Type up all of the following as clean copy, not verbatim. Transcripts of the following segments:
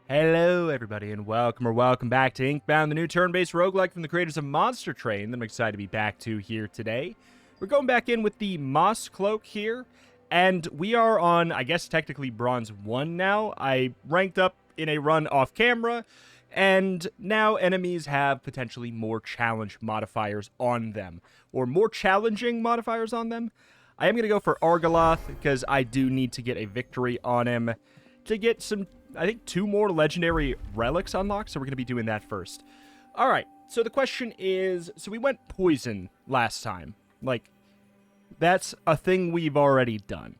Hello, everybody, and welcome back to Inkbound, the new turn-based roguelike from the creators of Monster Train that I'm excited to be back to here today. We're going back in with the Moss Cloak here, and we are on, I guess, technically Bronze 1 now. I ranked up in a run off-camera, and now enemies have potentially more challenge modifiers on them, or more challenging modifiers on them. I am going to go for Argoloth, because I do need to get a victory on him to get some, I think, 2 more legendary relics unlocked, so we're going to be doing that first. All right, so the question is, so we went poison last time. Like, that's a thing we've already done.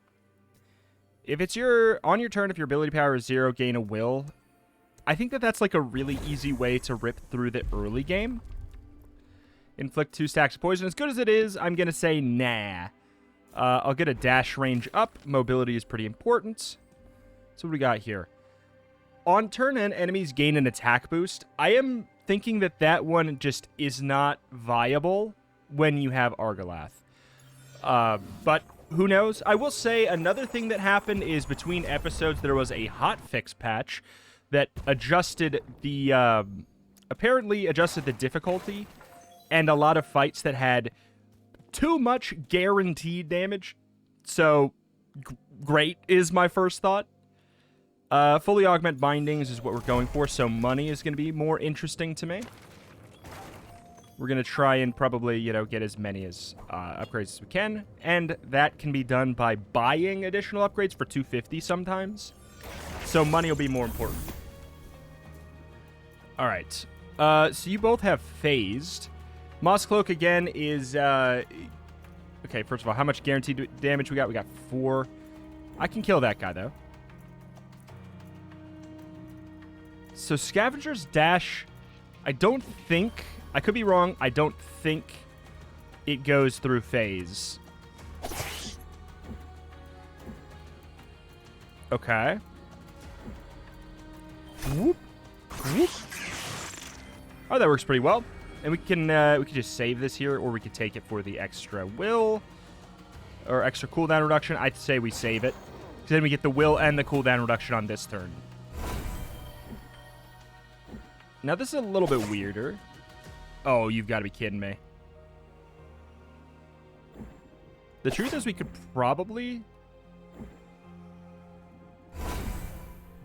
If it's on your turn, if your ability power is 0, gain a will, I think that's like a really easy way to rip through the early game. Inflict 2 stacks of poison. As good as it is, I'm going to say nah. I'll get a dash range up. Mobility is pretty important. So what do we got here? On turn end, enemies gain an attack boost. I am thinking that one just is not viable when you have Argoloth. But who knows? I will say another thing that happened is between episodes there was a hotfix patch that adjusted the, apparently adjusted the difficulty, and a lot of fights that had too much guaranteed damage. So, great is my first thought. Fully augment bindings is what we're going for, so money is going to be more interesting to me. We're going to try and probably, get as many upgrades as we can, and that can be done by buying additional upgrades for 250 sometimes. So money will be more important. All right. So you both have phased. Moss Cloak again is okay, first of all, how much guaranteed damage we got? We got 4. I can kill that guy though. So Scavenger's Dash, I don't think, I could be wrong, I don't think it goes through phase. Okay. Whoop. Whoop. Oh, that works pretty well. And we can just save this here, or we could take it for the extra will, or extra cooldown reduction. I'd say we save it, because then we get the will and the cooldown reduction on this turn. Now, this is a little bit weirder. Oh, you've got to be kidding me. The truth is we could probably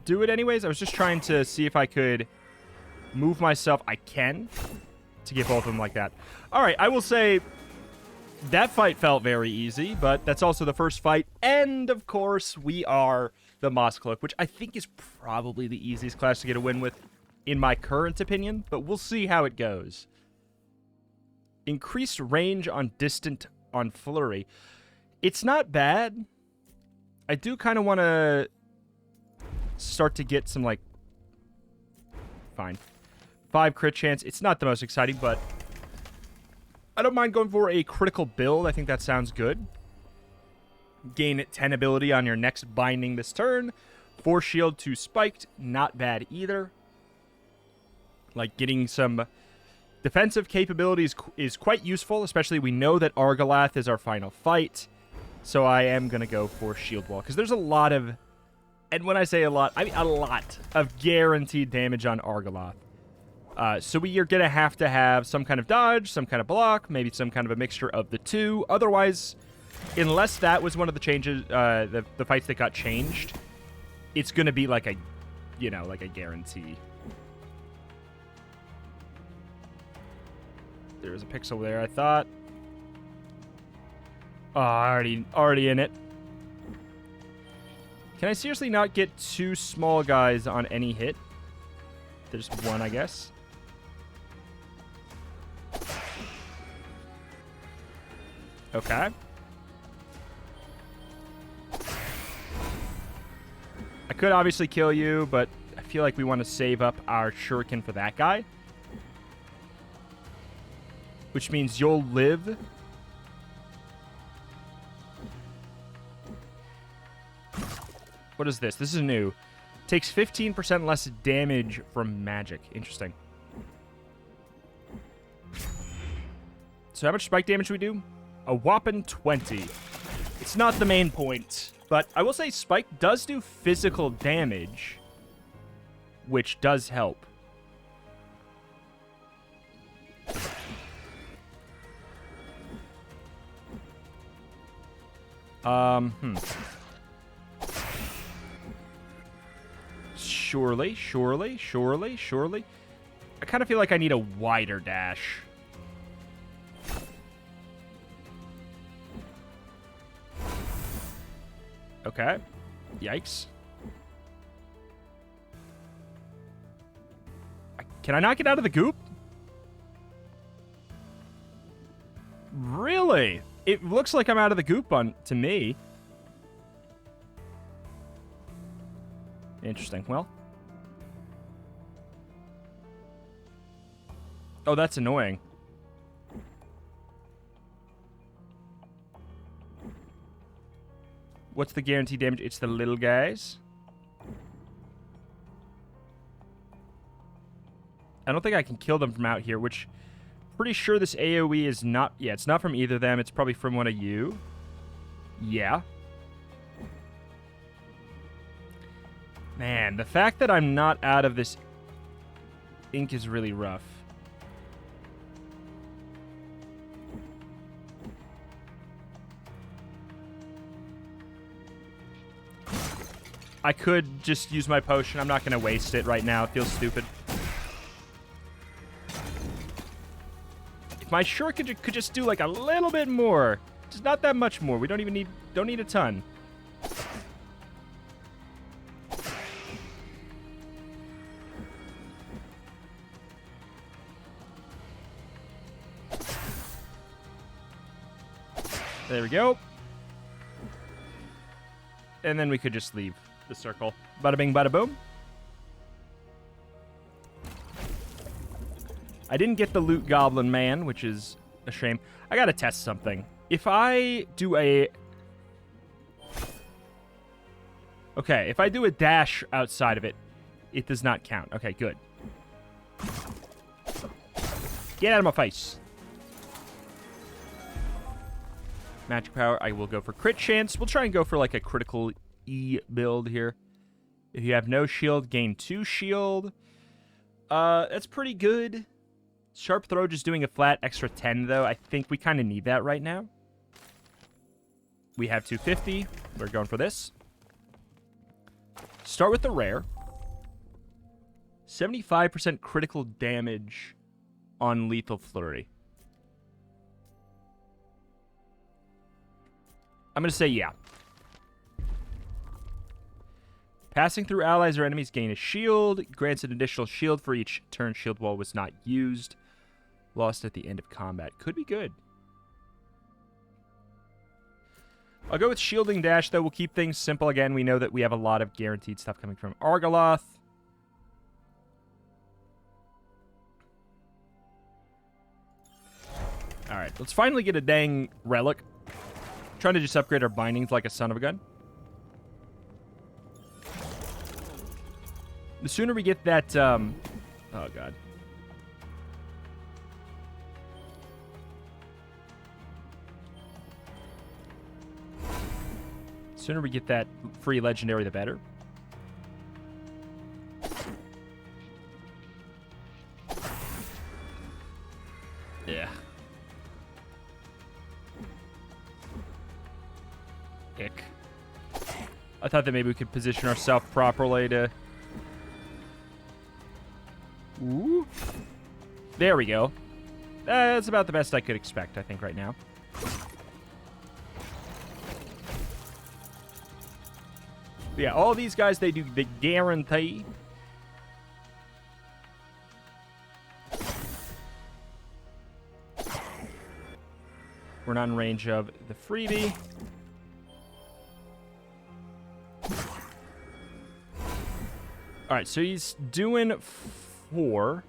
do it anyways. I was just trying to see if I could move myself. I can to get both of them like that. All right, I will say that fight felt very easy, but that's also the first fight. And, of course, we are the Moss Cloak, which I think is probably the easiest class to get a win with, in my current opinion, but we'll see how it goes. Increased range on distant on flurry. It's not bad. I do kind of want to start to get some, like, fine. 5 crit chance. It's not the most exciting, but I don't mind going for a critical build. I think that sounds good. Gain 10 ability on your next binding this turn. 4 shield, 2 spiked. Not bad either. Like, getting some defensive capabilities is quite useful, especially we know that Argoloth is our final fight. So I am going to go for Shield Wall, because there's a lot of, and when I say a lot, I mean a lot of guaranteed damage on Argoloth. So we are going to have some kind of dodge, some kind of block, maybe some kind of a mixture of the two. Otherwise, unless that was one of the changes, the fights that got changed, it's going to be like a, like a guarantee. There's a pixel there, I thought. Oh, already in it. Can I seriously not get 2 small guys on any hit? There's 1, I guess. Okay. I could obviously kill you, but I feel like we want to save up our shuriken for that guy. Which means you'll live. What is this? This is new. Takes 15% less damage from magic. Interesting. So how much spike damage do we do? A whopping 20. It's not the main point, but I will say spike does do physical damage. which does help. Surely. I kind of feel like I need a wider dash. Okay. Yikes. Can I not get out of the goop? Really? It looks like I'm out of the goop to me. Interesting. Well. Oh, that's annoying. What's the guaranteed damage? It's the little guys. I don't think I can kill them from out here, which... Pretty sure this AoE is not... Yeah, it's not from either of them. It's probably from one of you. Yeah. Man, the fact that I'm not out of this ink is really rough. I could just use my potion. I'm not going to waste it right now. It feels stupid. If my shirt could just do like a little bit more. Just not that much more. We don't need a ton. There we go. And then we could just leave the circle. Bada bing, bada boom. I didn't get the loot goblin man, which is a shame. I gotta test something. If I do a... Okay, if I do a dash outside of it, it does not count. Okay, good. Get out of my face. Magic power, I will go for crit chance. We'll try and go for like a critical E build here. If you have no shield, gain 2 shield. That's pretty good. Sharp throw just doing a flat extra 10 though. I think we kind of need that right now. We have 250. We're going for this. Start with the rare. 75% critical damage on lethal flurry. I'm going to say yeah. Passing through allies or enemies gain a shield. Grants an additional shield for each turn shield wall was not used. Lost at the end of combat. Could be good. I'll go with shielding dash, though. We'll keep things simple. Again, we know that we have a lot of guaranteed stuff coming from Argoloth. Alright, let's finally get a dang relic. Trying to just upgrade our bindings like a son of a gun. The sooner we get that, oh god. The sooner we get that free legendary, the better. Yeah. Ick. I thought that maybe we could position ourselves properly to... Ooh. There we go. That's about the best I could expect, I think, right now. Yeah, all these guys, they do the guarantee. We're not in range of the freebie. All right, so he's doing 4.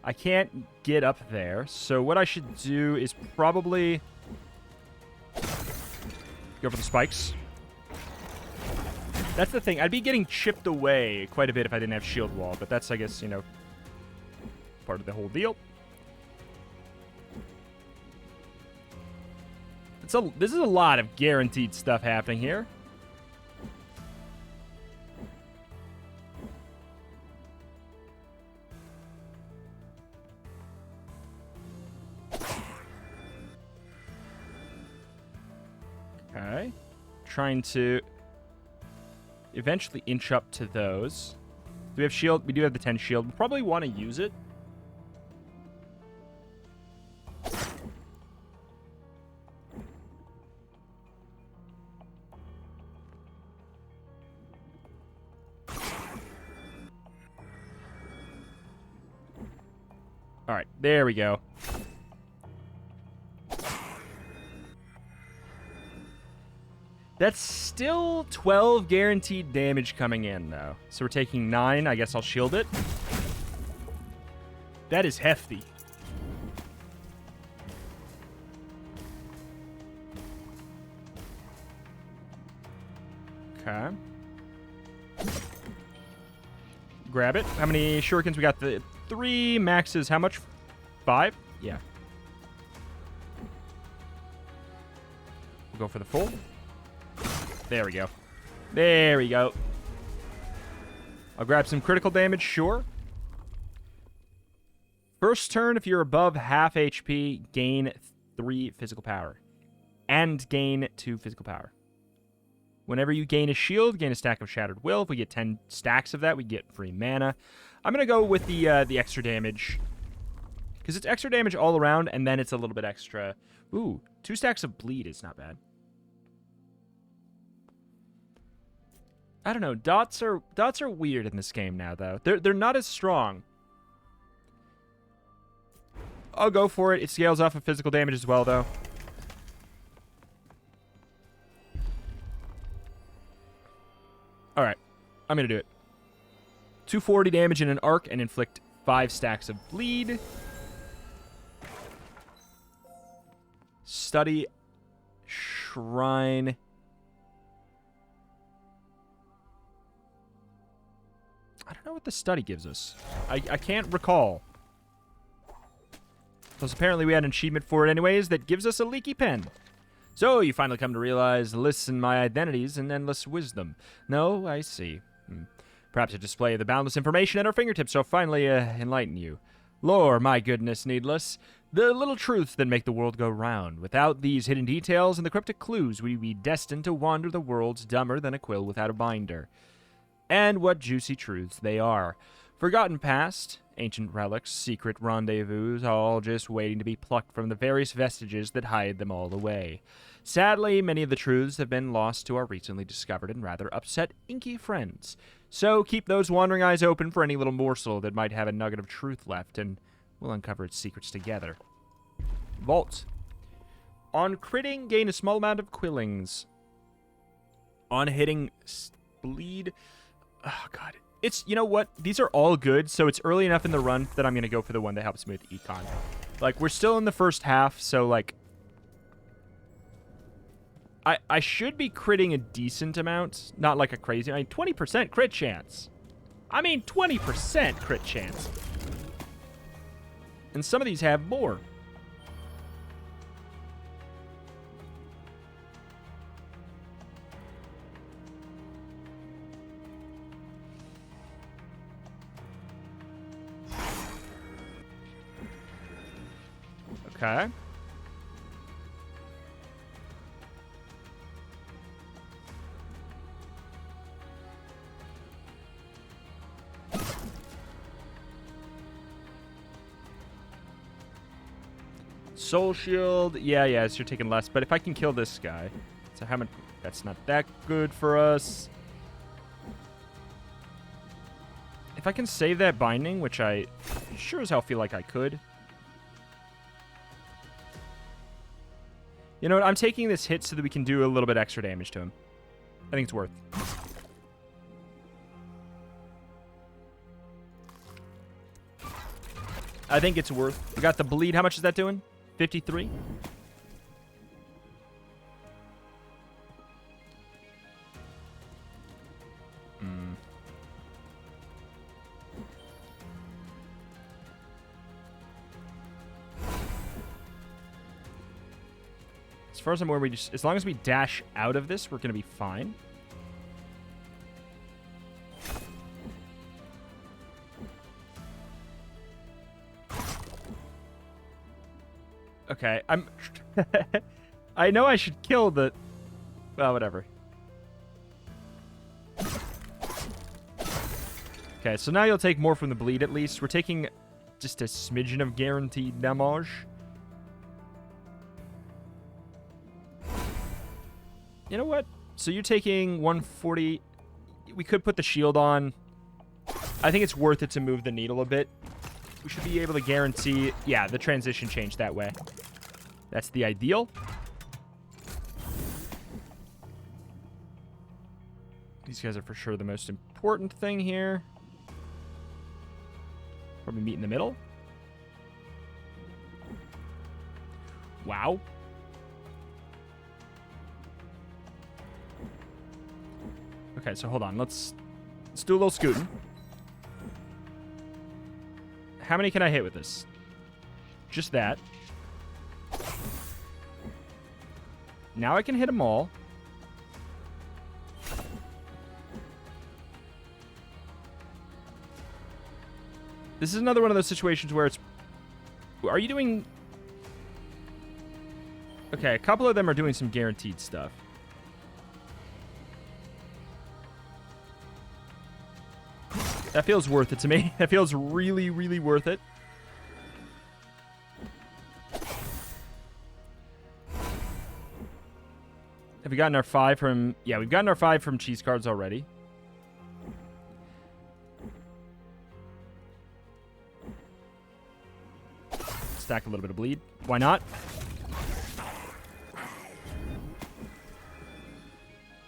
I can't get up there, so what I should do is probably go for the spikes. That's the thing. I'd be getting chipped away quite a bit if I didn't have shield wall, but that's, I guess, you know, part of the whole deal. This is a lot of guaranteed stuff happening here. trying to eventually inch up to those. Do we have shield? We do have the 10 shield. We probably want to use it. All right, there we go. That's still 12 guaranteed damage coming in, though. So we're taking 9. I guess I'll shield it. That is hefty. Okay. Grab it. How many shurikens we got? The 3 maxes. How much? 5? Yeah. We'll go for the full. There we go. There we go. I'll grab some critical damage, sure. First turn, if you're above half HP, gain 3 physical power. And gain 2 physical power. Whenever you gain a shield, gain a stack of Shattered Will. If we get 10 stacks of that, we get free mana. I'm going to go with the extra damage. Because it's extra damage all around, and then it's a little bit extra. Ooh, 2 stacks of bleed is not bad. I don't know. Dots are weird in this game now, though. They're not as strong. I'll go for it. It scales off of physical damage as well, though. All right. I'm going to do it. 240 damage in an arc and inflict 5 stacks of bleed. Study Shrine. I don't know what the study gives us. I can't recall. Plus, apparently we had an achievement for it anyways that gives us a leaky pen. So, you finally come to realize, listen, my identities and endless wisdom. No, I see. Perhaps a display of the boundless information at our fingertips shall finally enlighten you. Lore, my goodness, needless. The little truths that make the world go round. Without these hidden details and the cryptic clues, we'd be destined to wander the worlds dumber than a quill without a binder. And what juicy truths they are. Forgotten past, ancient relics, secret rendezvous, all just waiting to be plucked from the various vestiges that hide them all away. Sadly, many of the truths have been lost to our recently discovered and rather upset inky friends. So keep those wandering eyes open for any little morsel that might have a nugget of truth left, and we'll uncover its secrets together. Vault. On critting, gain a small amount of quillings. On hitting, bleed... Oh, God. It's, you know what? These are all good, so it's early enough in the run that I'm going to go for the one that helps me with econ. Like, we're still in the first half, so, like... I should be critting a decent amount. Not like a crazy... I mean, 20% crit chance. I mean, 20% crit chance. And some of these have more. Okay. Soul Shield. Yeah, so you're taking less. But if I can kill this guy. So how much? That's not that good for us. If I can save that binding, which I sure as hell feel like I could. You know what? I'm taking this hit so that we can do a little bit extra damage to him. I think it's worth. I think it's worth. We got the bleed. How much is that doing? 53? As far as I'm aware, as long as we dash out of this, we're going to be fine. Okay, I know I should kill the... Well, whatever. Okay, so now you'll take more from the bleed at least. We're taking just a smidgen of guaranteed damage. You know what? So you're taking 140. We could put the shield on. I think it's worth it to move the needle a bit. We should be able to guarantee... Yeah, the transition changed that way. That's the ideal. These guys are for sure the most important thing here. Probably meet in the middle. Wow. Okay, so hold on. Let's do a little scooting. How many can I hit with this? Just that. Now I can hit them all. This is another one of those situations where it's... Are you doing... Okay, a couple of them are doing some guaranteed stuff. That feels worth it to me. That feels really, really worth it. Have we gotten our 5 from... Yeah, we've gotten our 5 from cheese cards already. Stack a little bit of bleed. Why not?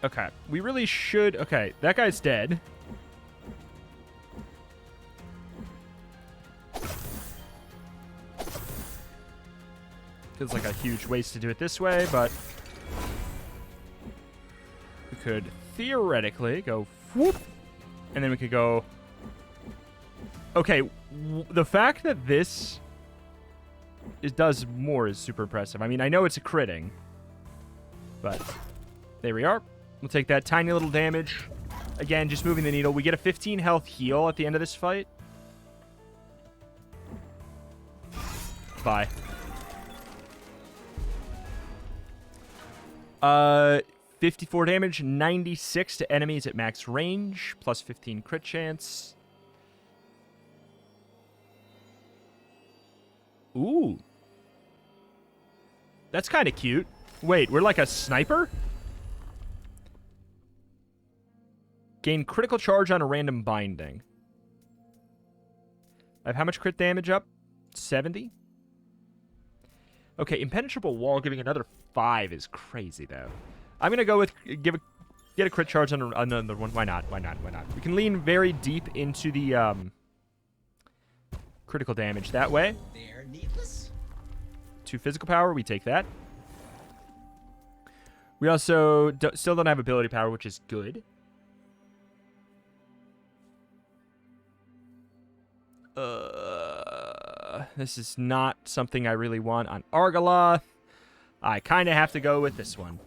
Okay. We really should... Okay, that guy's dead. Feels like a huge waste to do it this way, but... We could theoretically go... Whoop, and then we could go... Okay, the fact that this... does more is super impressive. I mean, I know it's a critting, but there we are. We'll take that tiny little damage. Again, just moving the needle. We get a 15 health heal at the end of this fight. Bye. 54 damage, 96 to enemies at max range, plus 15 crit chance. Ooh. That's kind of cute. Wait, we're like a sniper? Gain critical charge on a random binding. I have how much crit damage up? 70? Okay, impenetrable wall giving another 5 is crazy, though. I'm going to go with... Get a crit charge on another one. Why not? Why not? Why not? We can lean very deep into the... critical damage that way. They're needless. 2 physical power, we take that. We also still don't have ability power, which is good. This is not something I really want on Argoloth. I kind of have to go with this one.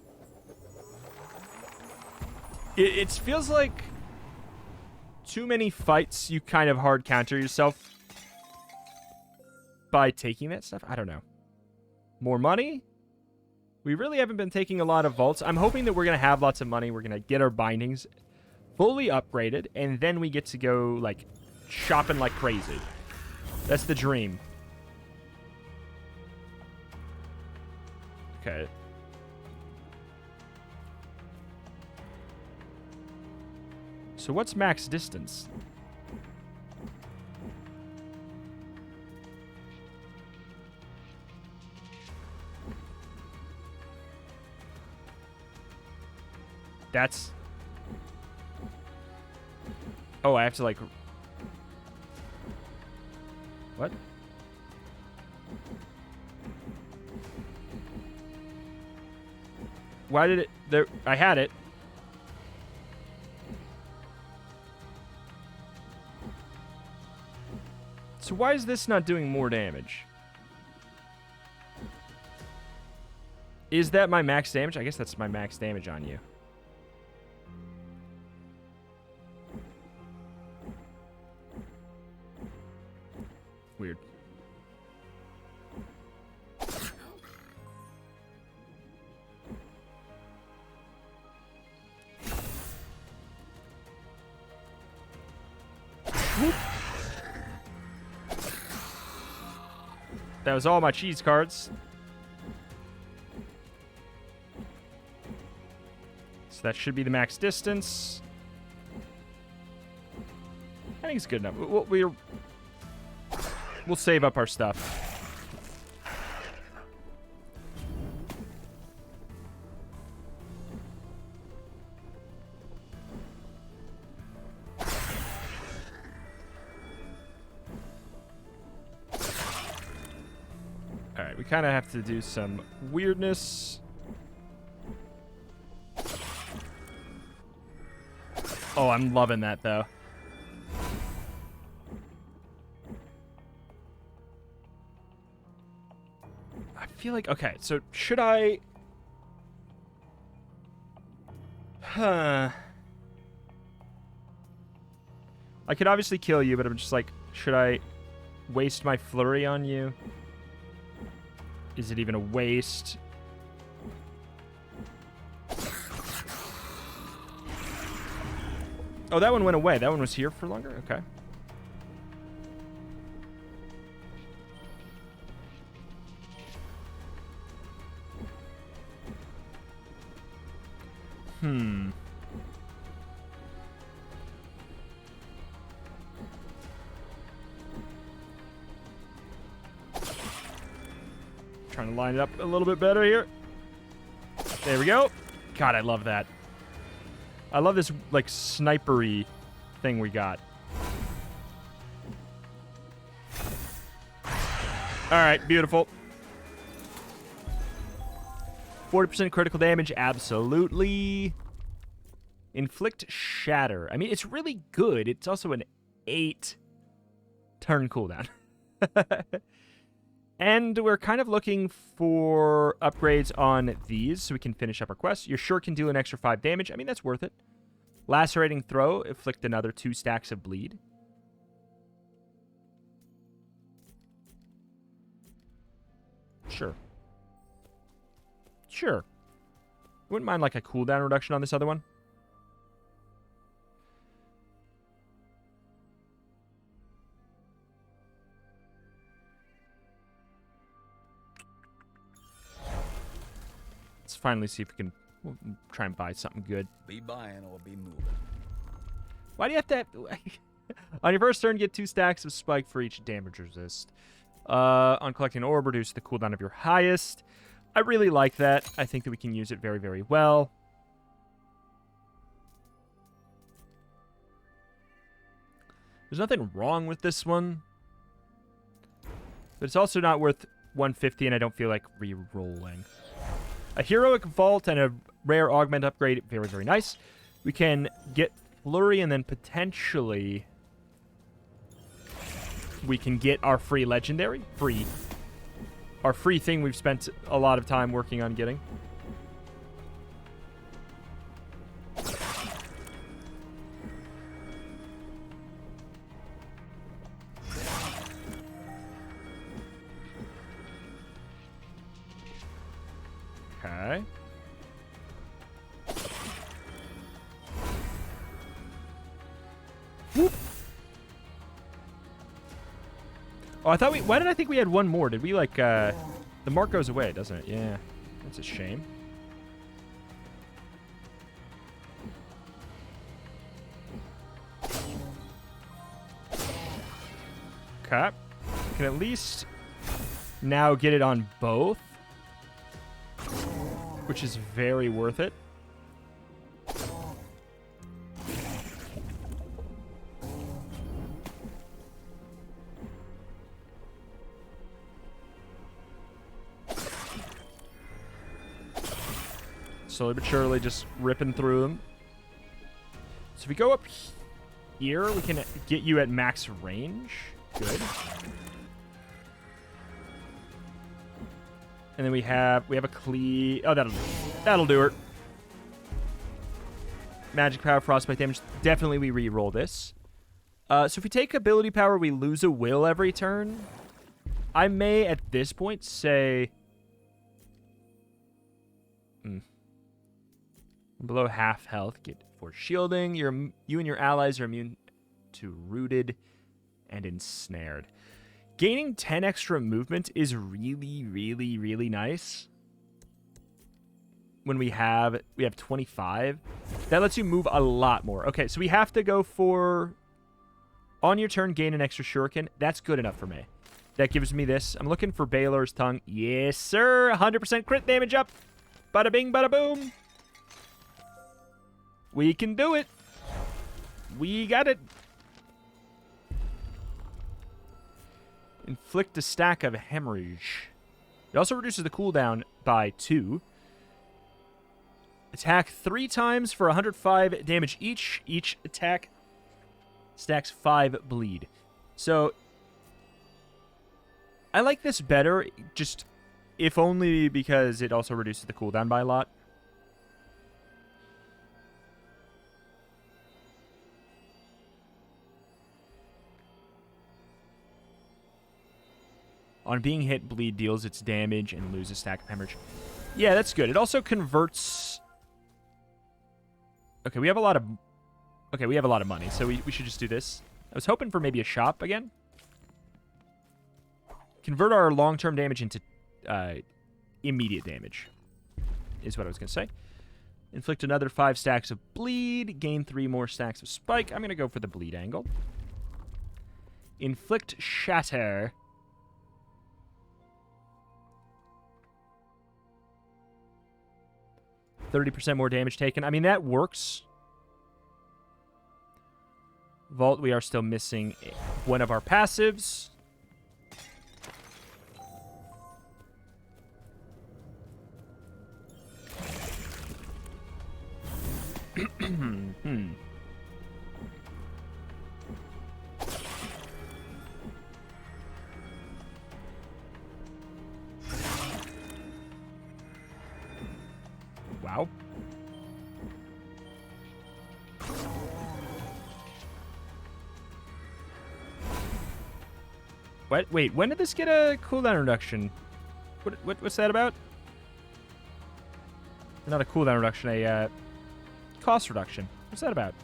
It feels like too many fights you kind of hard counter yourself by taking that stuff. I don't know. More money? We really haven't been taking a lot of vaults. I'm hoping that we're going to have lots of money. We're going to get our bindings fully upgraded, and then we get to go, like, shopping like crazy. That's the dream. Okay. So what's max distance? That's... Oh, I have to, like... What? Why did it... There... I had it. So why is this not doing more damage? Is that my max damage? I guess that's my max damage on you. Weird. That was all my cheese cards. So that should be the max distance. I think it's good enough. We'll save up our stuff. All right, we kind of have to do some weirdness. Oh, I'm loving that, though. I feel like... Okay, so should I... Huh. I could obviously kill you, but I'm just like, should I waste my flurry on you? Is it even a waste? Oh, that one went away. That one was here for longer? Okay. Trying to line it up a little bit better here. There we go. God, I love that. I love this, like, snipery thing we got. All right, beautiful. 40% critical damage, absolutely. Inflict Shatter. I mean, it's really good. It's also an 8-turn cooldown. And we're kind of looking for upgrades on these so we can finish up our quest. You sure can do an extra 5 damage. I mean, that's worth it. Lacerating Throw. Inflict another 2 stacks of bleed. Sure. Sure. Wouldn't mind like a cooldown reduction on this other one. Let's finally see if we can try and buy something good. Be buying or be moving. Why do you have to... On your first turn, get 2 stacks of spike for each damage resist. On collecting an orb, reduce the cooldown of your highest. I really like that. I think that we can use it very, very well. There's nothing wrong with this one. But it's also not worth 150, and I don't feel like re-rolling. A Heroic Vault and a Rare Augment upgrade. Very, very nice. We can get Flurry, and then potentially we can get our free Legendary. Our free thing we've spent a lot of time working on getting. Okay. Whoop. Oh, I thought we... Why did I think we had one more? Did we, like, the mark goes away, doesn't it? Yeah. That's a shame. Okay. Can at least now get it on both, which is very worth it. Slowly but surely, just ripping through them. So if we go up here, we can get you at max range. Good. And then we have a Clee. Oh, that'll do her. Magic power, frostbite damage. Definitely we re-roll this. So if we take ability power, we lose a will every turn. I may at this point say below half health, get force shielding. You and your allies are immune to rooted and ensnared. Gaining 10 extra movement is really, really, really nice. When we have 25. That lets you move a lot more. Okay, so we have to go for... On your turn, gain an extra shuriken. That's good enough for me. That gives me this. I'm looking for Balor's Tongue. Yes, sir. 100% crit damage up. Bada bing, bada boom. We can do it. We got it. Inflict a stack of hemorrhage. It also reduces the cooldown by 2. Attack 3 times for 105 damage each. Each attack stacks 5 bleed. So, I like this better, just if only because it also reduces the cooldown by a lot. On being hit, bleed deals its damage and loses a stack of hemorrhage. Yeah, that's good. It also converts... Okay, we have a lot of... Okay, we have a lot of money, so we should just do this. I was hoping for maybe a shop again. Convert our long-term damage into immediate damage, is what I was going to say. Inflict another 5 stacks of bleed. Gain 3 more stacks of spike. I'm going to go for the bleed angle. Inflict shatter. %30 more damage taken. I mean, that works. Vault, we are still missing one of our passives. Wow. What? Wait, when did this get a cooldown reduction? What's that about? Not a cooldown reduction, a cost reduction. What's that about?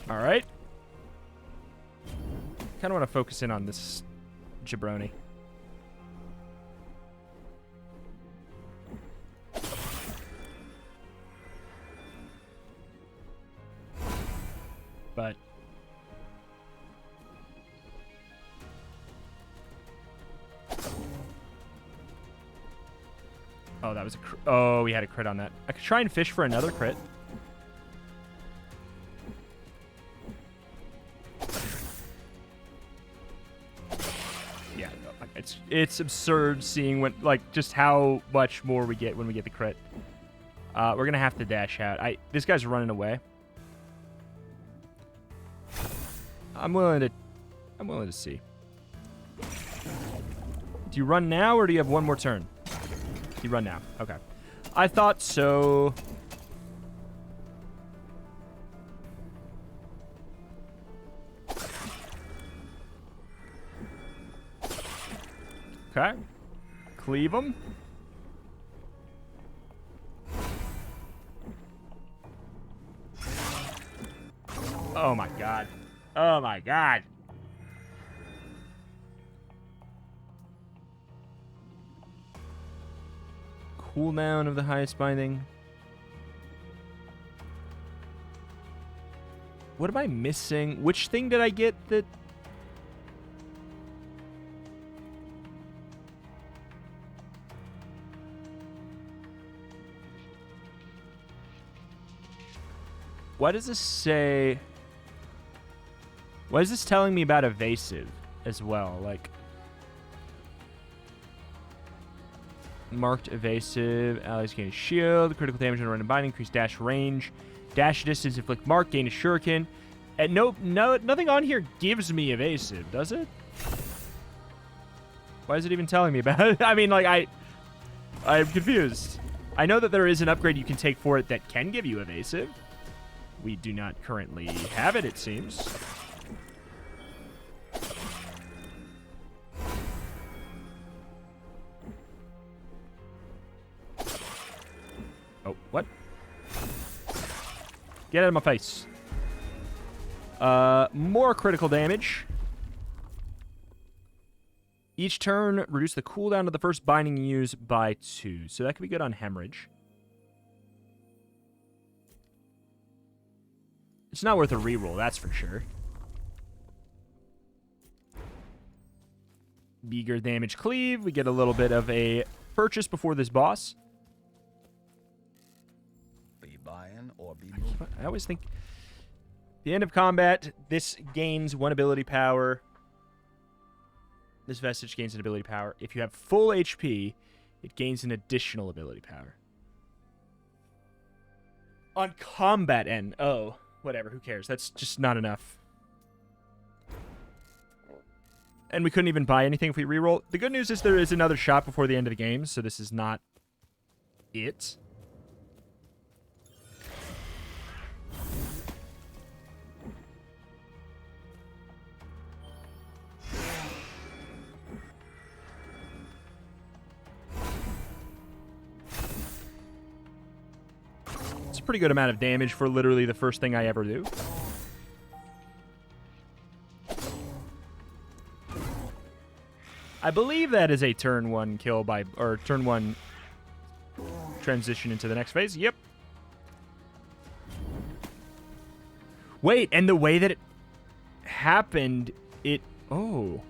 All right. Kind of want to focus in on this jabroni. But oh, that was a oh, we had a crit on that. I could try and fish for another crit. It's absurd seeing when, like, just how much more we get when we get the crit. We're gonna have to dash out. This guy's running away. I'm willing to see. Do you run now or do you have one more turn? You run now. Okay. I thought so. Okay. Cleave him. Oh my god. Oh my god. Cooldown of the highest binding. What am I missing? Which thing did I get that... What does this say? What is this telling me about evasive as well? Like, marked evasive, allies gain a shield, critical damage on random binding, increase dash range, dash distance, inflict mark, gain a shuriken. And nothing on here gives me evasive, does it? Why is it even telling me about it? I mean, like, I'm confused. I know that there is an upgrade you can take for it that can give you evasive. We do not currently have it, it seems. Oh, what? Get out of my face. More critical damage. Each turn, reduce the cooldown of the first binding you use by 2. So that could be good on Hemorrhage. It's not worth a reroll, that's for sure. Meager damage cleave. We get a little bit of a purchase before this boss. Be buying or be moving. I always think... The end of combat, this gains 1 ability power. This vestige gains an ability power. If you have full HP, it gains an additional ability power. On combat end. Oh, whatever. Who cares? That's just not enough. And we couldn't even buy anything if we reroll. The good news is there is another shot before the end of the game, so this is not it. Pretty good amount of damage for literally the first thing I ever do. I believe that is a turn 1 kill by, or turn 1 transition into the next phase. Yep. Wait, and the way that it happened, it... Oh.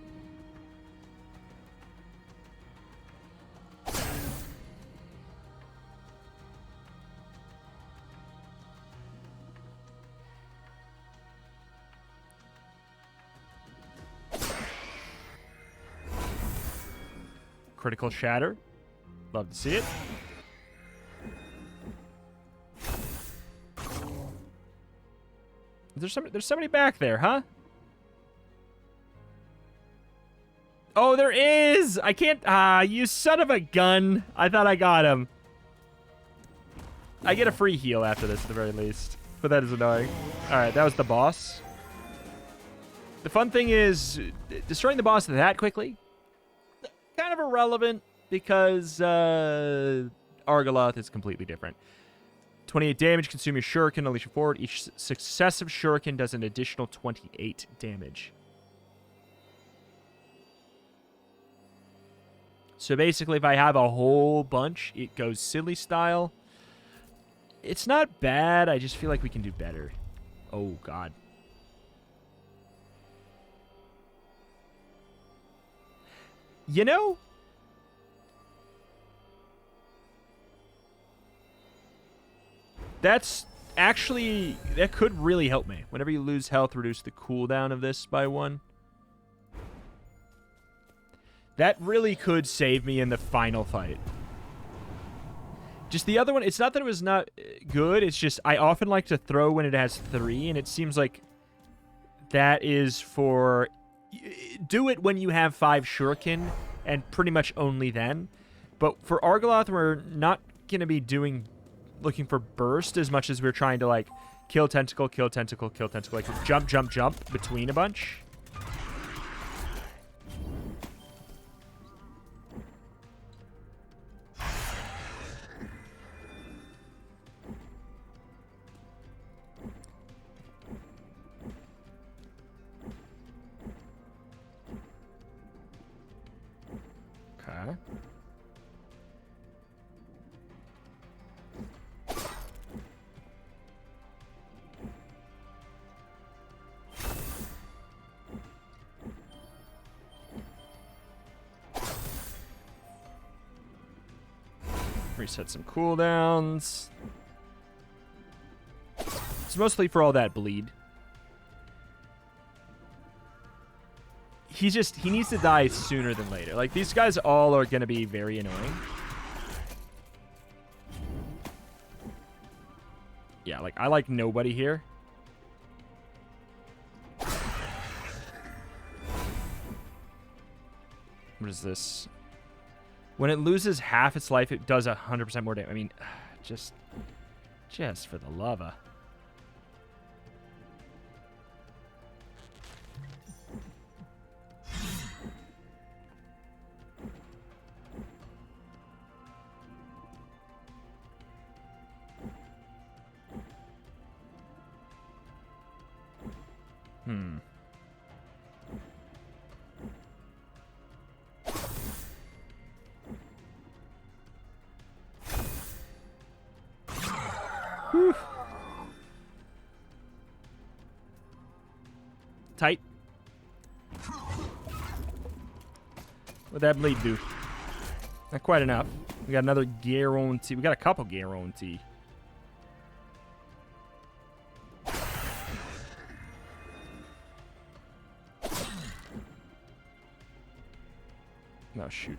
Critical shatter. Love to see it. There's somebody back there, huh? Oh, there is! I can't... Ah, you son of a gun. I thought I got him. I get a free heal after this, at the very least. But that is annoying. Alright, that was the boss. The fun thing is, destroying the boss that quickly... kind of irrelevant because Argoloth is completely different. 28 damage, consume your shuriken, unleash your forward. Each successive shuriken does an additional 28 damage. So basically, if I have a whole bunch, it goes silly style. It's not bad, I just feel like we can do better. Oh, God. You know, that's actually, that could really help me. Whenever you lose health, reduce the cooldown of this by 1. That really could save me in the final fight. Just the other one, it's not that it was not good, it's just I often like to throw when it has 3, and it seems like that is for... Do it when you have 5 shuriken, and pretty much only then. But for Argoloth, we're not going to be looking for burst as much as we're trying to, like, kill tentacle, kill tentacle, kill tentacle. Like, jump, jump, jump between a bunch. Okay. Reset some cooldowns. It's mostly for all that bleed. He needs to die sooner than later. Like, these guys all are going to be very annoying. Yeah, like, I like nobody here. What is this? When it loses half its life, it does 100% more damage. I mean, just for the love of... Whew. Tight. What'd that bleed do? Not quite enough. We got another guarantee. We got a couple guarantee. Oh, shoot.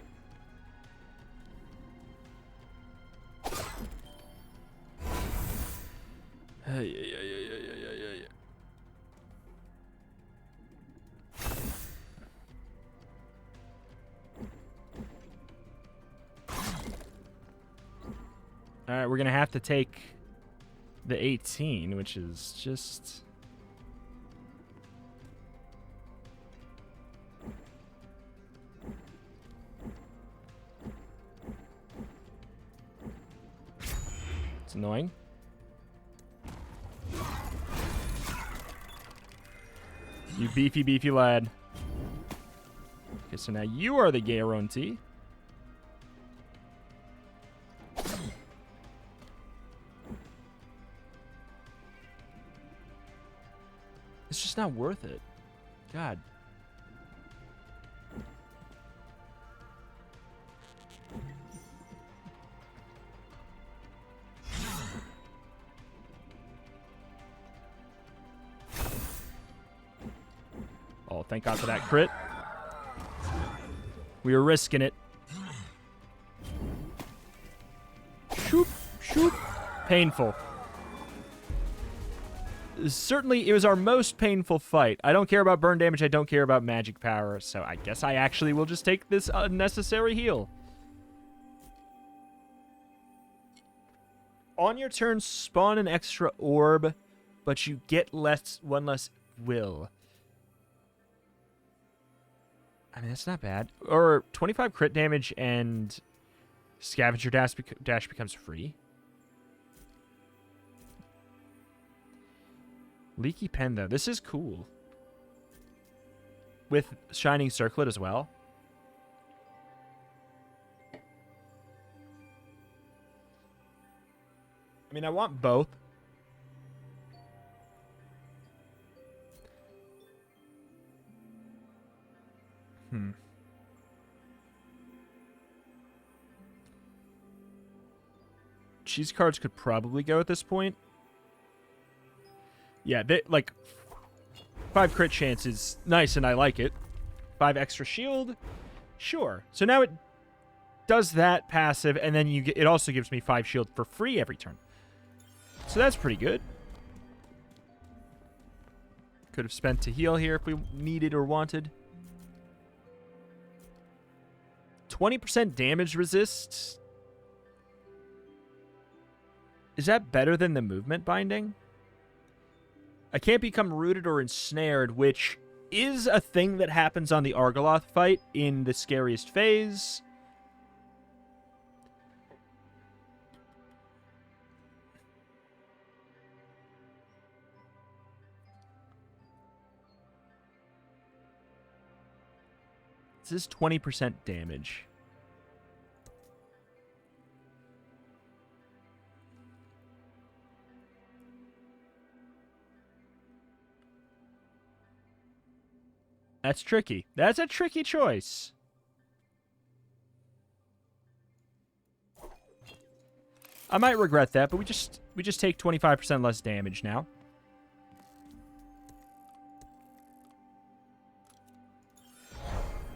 All right, we're going to have to take the 18, which is just... It's annoying. You beefy, beefy lad. Okay, so now you are the guarantee. It's just not worth it. God. Oh, thank God for that crit. We were risking it. Shoop, shoop. Painful. Certainly, it was our most painful fight. I don't care about burn damage. I don't care about magic power. So I guess I actually will just take this unnecessary heal. On your turn, spawn an extra orb, but you get one less will. I mean, that's not bad. Or 25 crit damage and scavenger dash becomes free. Leaky pen, though. This is cool. With shining circlet as well. I mean, I want both. Cheese cards could probably go at this point. Yeah, like 5 crit chance is nice and I like it. 5 extra shield, sure. So now it does that passive, and then it also gives me 5 shield for free every turn. So that's pretty good. Could have spent to heal here if we needed or wanted. 20% damage resist. Is that better than the movement binding? I can't become rooted or ensnared, which is a thing that happens on the Argoloth fight in the scariest phase. This is 20% damage. That's tricky. That's a tricky choice. I might regret that, but we just take 25% less damage now.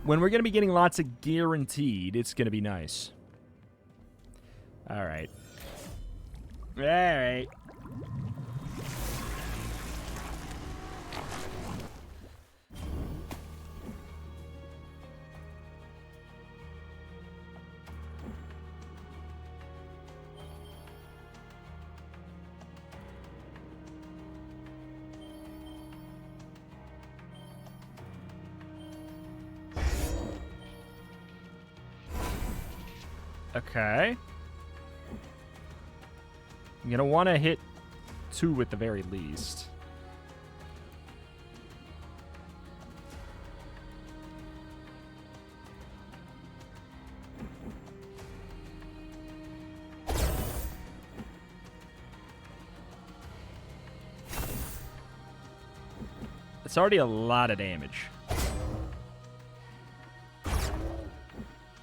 When we're going to be getting lots of guaranteed, it's going to be nice. All right. All right. Okay. I'm going to want to hit 2 at the very least. That's already a lot of damage.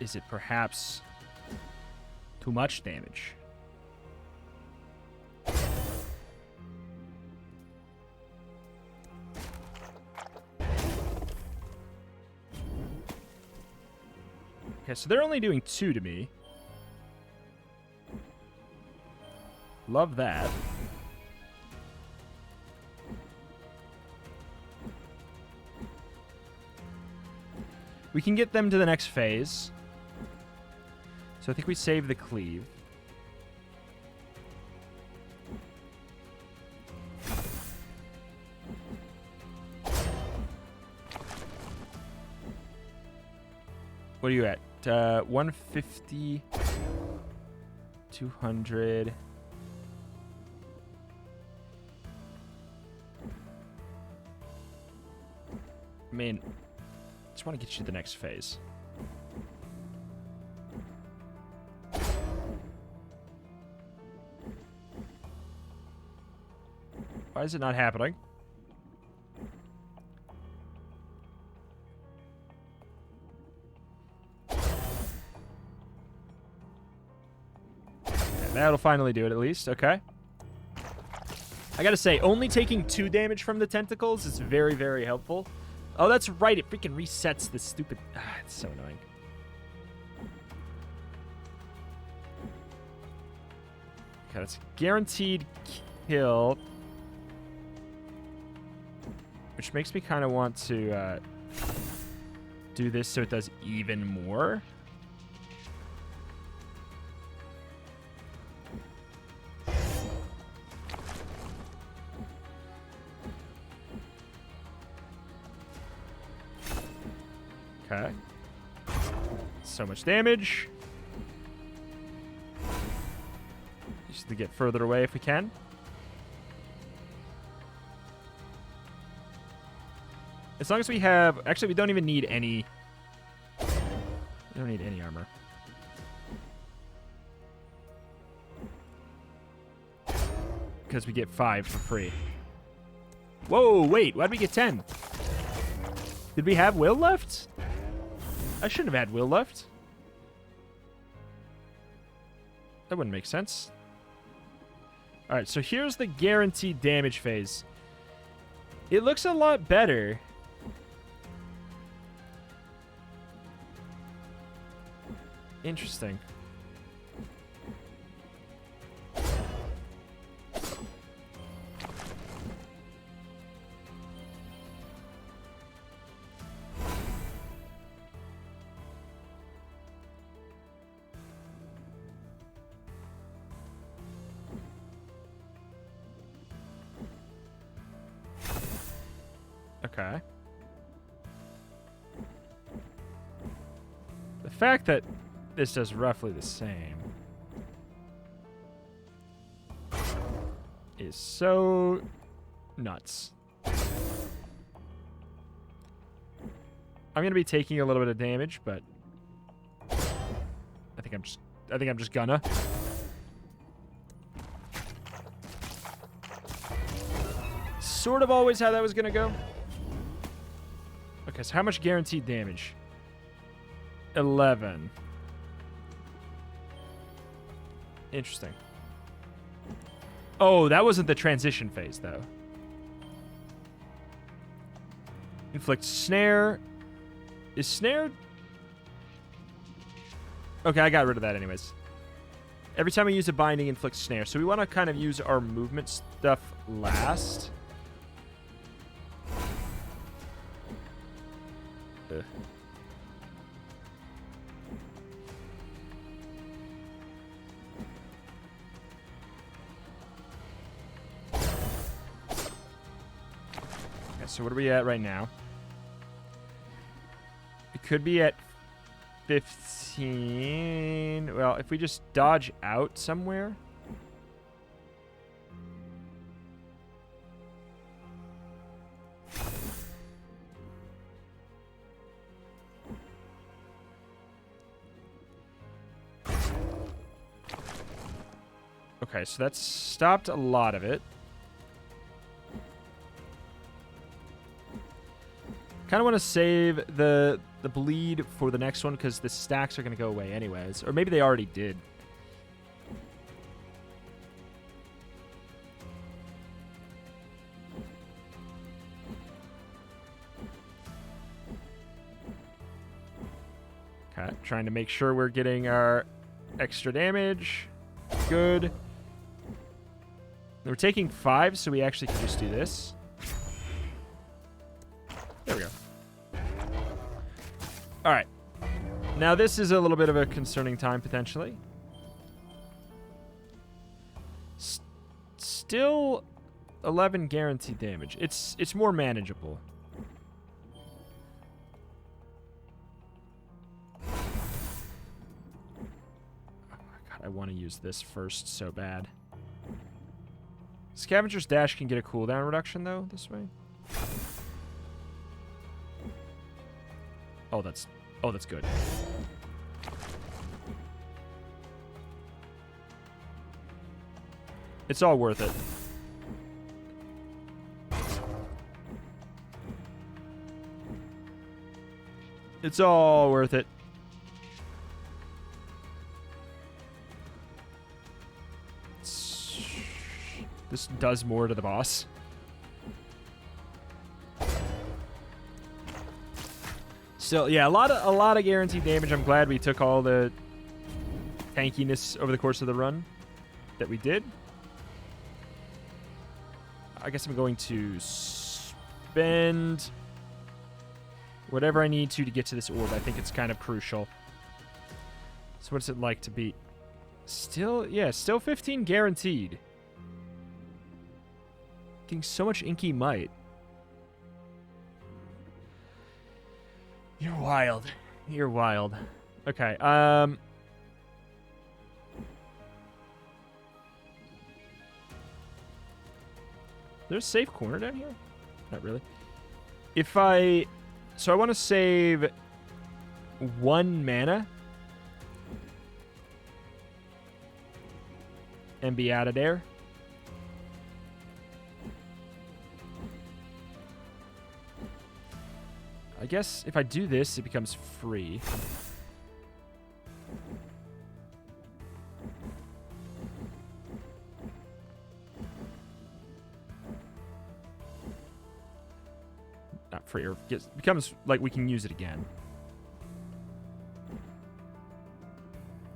Is it perhaps too much damage? Okay, so they're only doing 2 to me. Love that. We can get them to the next phase. So I think we save the cleave. What are you at? 150, 200. I mean, just want to get you to the next phase. Why is it not happening? That'll finally do it, at least. Okay. I gotta say, only taking 2 damage from the tentacles is very, very helpful. Oh, that's right. It freaking resets this stupid... it's so annoying. Okay, that's guaranteed kill. Which makes me kind of want to do this so it does even more. Okay. So much damage. Just to get further away if we can. As long as we have... Actually, we don't even need any... We don't need any armor. Because we get 5 for free. Whoa, wait. Why'd we get 10? Did we have will left? I shouldn't have had will left. That wouldn't make sense. Alright, so here's the guaranteed damage phase. It looks a lot better. Interesting. Okay. The fact that this does roughly the same is so nuts. I'm gonna be taking a little bit of damage, but I think I'm just gonna. Sort of always how that was gonna go. Okay, so how much guaranteed damage? 11. Interesting. Oh, that wasn't the transition phase, though. Inflict snare. Is snare... Okay, I got rid of that anyways. Every time I use a binding, inflict snare. So we want to kind of use our movement stuff last. Ugh. Okay, so what are we at right now? It could be at 15. Well, if we just dodge out somewhere. Okay, so that's stopped a lot of it. Kind of want to save the bleed for the next one because the stacks are going to go away anyways. Or maybe they already did. Okay, trying to make sure we're getting our extra damage. Good. We're taking 5, so we actually can just do this. There we go. All right. Now this is a little bit of a concerning time, potentially. Still 11 guaranteed damage. It's more manageable. Oh my god, I want to use this first so bad. Scavenger's Dash can get a cooldown reduction, though, this way. Oh, that's good. It's all worth it. It's all worth it. This does more to the boss. Still, yeah, a lot of guaranteed damage. I'm glad we took all the tankiness over the course of the run that we did. I guess I'm going to spend whatever I need to get to this orb. I think it's kind of crucial. So what's it like to be? Still 15 guaranteed. Getting so much inky might. You're wild. You're wild. Okay, there's a safe corner down here? Not really. So I want to save 1 mana and be out of there. I guess if I do this, it becomes free. Not free, or becomes like we can use it again.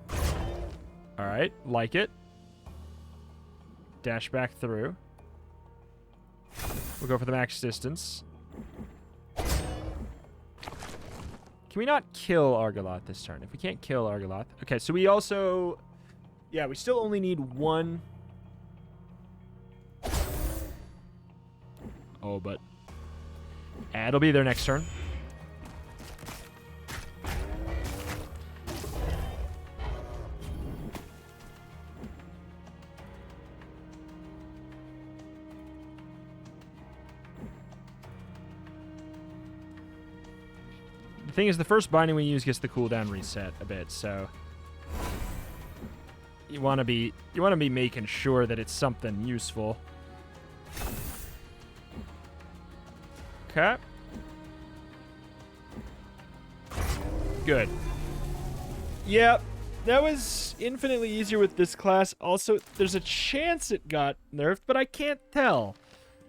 All right, like it. Dash back through. We'll go for the max distance. Can we not kill Argoloth this turn? If we can't kill Argoloth... Okay, so we also... Yeah, we still only need 1... Oh, but... it'll be there next turn. The thing is, the first binding we use gets the cooldown reset a bit, so you want to be making sure that it's something useful. Okay. Good. Yep, that was infinitely easier with this class. Also, there's a chance it got nerfed, but I can't tell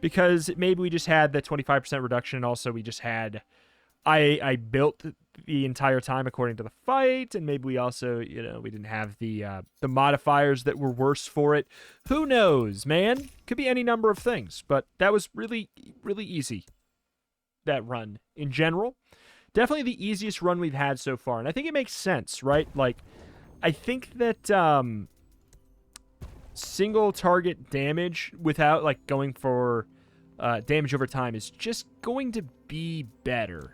because maybe we just had the 25% reduction, and also we just had I built the entire time according to the fight, and maybe we also, we didn't have the modifiers that were worse for it. Who knows, man? Could be any number of things, but that was really, really easy, that run in general. Definitely the easiest run we've had so far, and I think it makes sense, right? Like, I think that single target damage without, like, going for damage over time is just going to be better.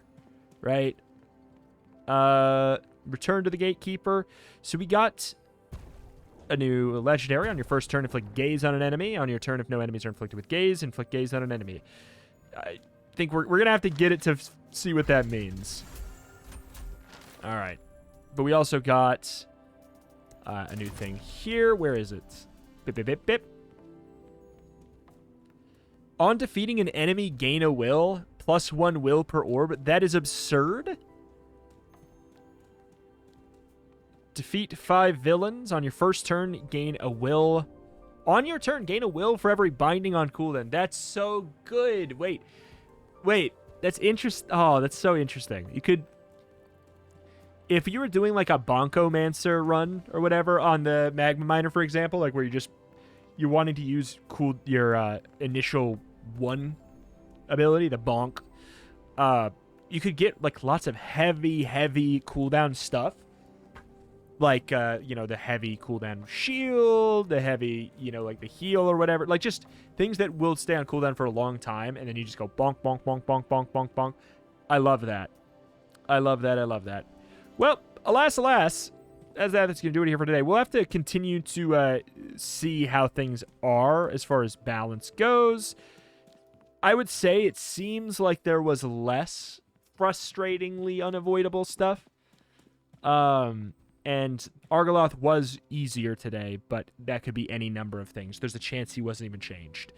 Right? Return to the Gatekeeper. So we got a new legendary. On your first turn, inflict gaze on an enemy. On your turn, if no enemies are inflicted with gaze, inflict gaze on an enemy. I think we're going to have to get it to see what that means. All right. But we also got a new thing here. Where is it? Bip, bip, bip, bip. On defeating an enemy, gain a will. +1 will per orb. That is absurd. Defeat 5 villains. On your first turn, gain a will. On your turn, gain a will for every binding on cooldown. That's so good. Wait. That's interesting. Oh, that's so interesting. You could... If you were doing like a Bonkomancer run or whatever on the Magma Miner, for example, like where you're wanting to use your initial 1 ability, the bonk, you could get like lots of heavy cooldown stuff. Like, the heavy cooldown shield, the heavy, like the heal or whatever. Like, just things that will stay on cooldown for a long time, and then you just go bonk, bonk, bonk, bonk, bonk, bonk, bonk. I love that. I love that. Well, alas, that's going to do it here for today. We'll have to continue to see how things are as far as balance goes. I would say it seems like there was less frustratingly unavoidable stuff. And Argoloth was easier today, but that could be any number of things. There's a chance he wasn't even changed.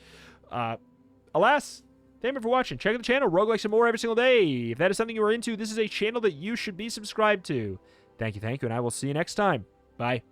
Alas, thank you for watching. Check out the channel, Roguelike some more every single day. If that is something you are into, this is a channel that you should be subscribed to. Thank you, and I will see you next time. Bye.